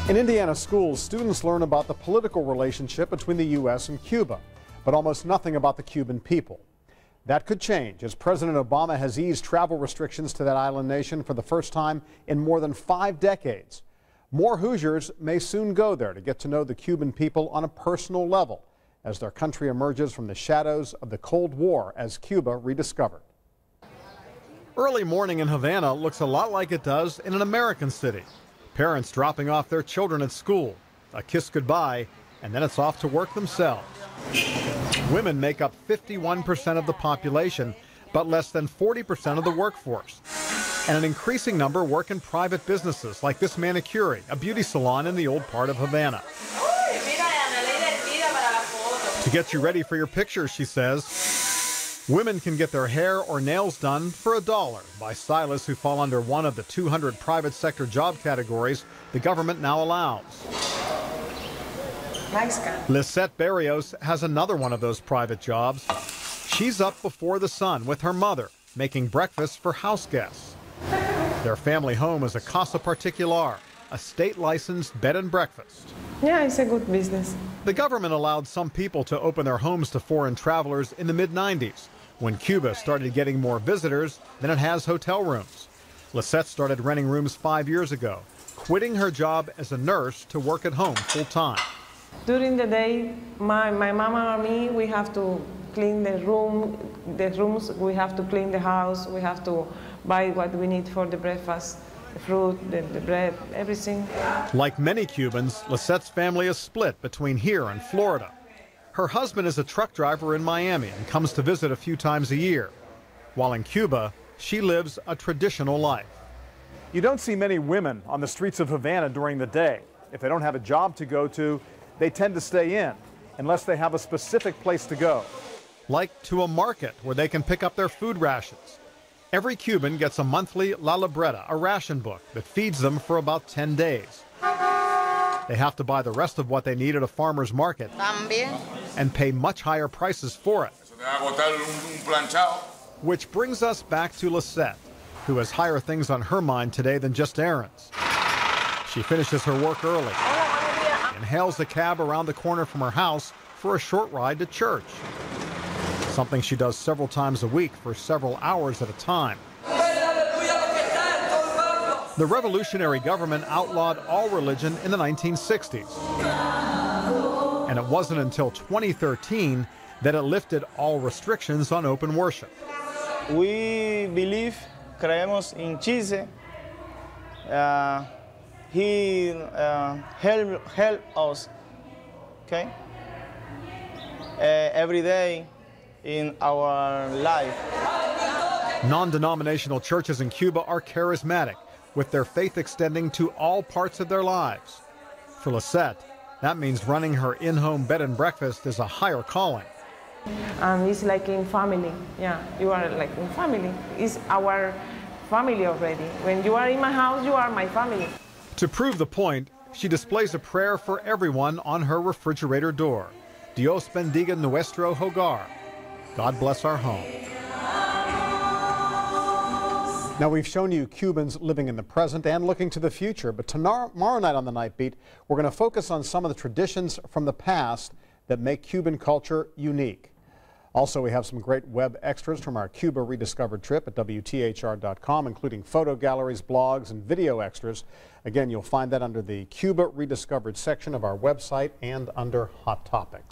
In Indiana schools, students learn about the political relationship between the U.S. and Cuba, but almost nothing about the Cuban people. That could change as President Obama has eased travel restrictions to that island nation for the first time in more than 5 decades. More Hoosiers may soon go there to get to know the Cuban people on a personal level as their country emerges from the shadows of the Cold War as Cuba rediscovered. Early morning in Havana looks a lot like it does in an American city. Parents dropping off their children at school, a kiss goodbye, and then it's off to work themselves. Women make up 51% of the population, but less than 40% of the workforce. And an increasing number work in private businesses like this manicure, a beauty salon in the old part of Havana. To get you ready for your picture, she says, women can get their hair or nails done for $1 by stylists who fall under one of the 200 private sector job categories the government now allows. Lisette Barrios has another one of those private jobs. She's up before the sun with her mother, making breakfast for house guests. Their family home is a Casa Particular, a state-licensed bed and breakfast. Yeah, it's a good business. The government allowed some people to open their homes to foreign travelers in the mid-90s. When Cuba started getting more visitors than it has hotel rooms. Lisette started renting rooms 5 years ago, quitting her job as a nurse to work at home full-time. During the day, my mama and me, we have to clean the rooms, we have to clean the house, we have to buy what we need for the breakfast, the fruit, the bread, everything. Like many Cubans, Lisette's family is split between here and Florida. Her husband is a truck driver in Miami and comes to visit a few times a year. While in Cuba, she lives a traditional life. You don't see many women on the streets of Havana during the day. If they don't have a job to go to, they tend to stay in, unless they have a specific place to go. Like to a market where they can pick up their food rations. Every Cuban gets a monthly La Libreta, a ration book that feeds them for about 10 days. They have to buy the rest of what they need at a farmer's market and pay much higher prices for it. Which brings us back to Lisette, who has higher things on her mind today than just errands. She finishes her work early and hails a cab around the corner from her house for a short ride to church. Something she does several times a week for several hours at a time. The revolutionary government outlawed all religion in the 1960s. And it wasn't until 2013 that it lifted all restrictions on open worship. We believe, creemos in Jesus. He help us, okay? Every day in our life. Non-denominational churches in Cuba are charismatic, with their faith extending to all parts of their lives. For Lisette, that means running her in-home bed and breakfast is a higher calling. It's like in family. Yeah, you are like in family. It's our family already. When you are in my house, you are my family. To prove the point, she displays a prayer for everyone on her refrigerator door. Dios bendiga nuestro hogar. God bless our home. Now, we've shown you Cubans living in the present and looking to the future, but tomorrow night on the Night Beat, we're going to focus on some of the traditions from the past that make Cuban culture unique. Also, we have some great web extras from our Cuba Rediscovered trip at WTHR.com, including photo galleries, blogs, and video extras. Again, you'll find that under the Cuba Rediscovered section of our website and under Hot Topics.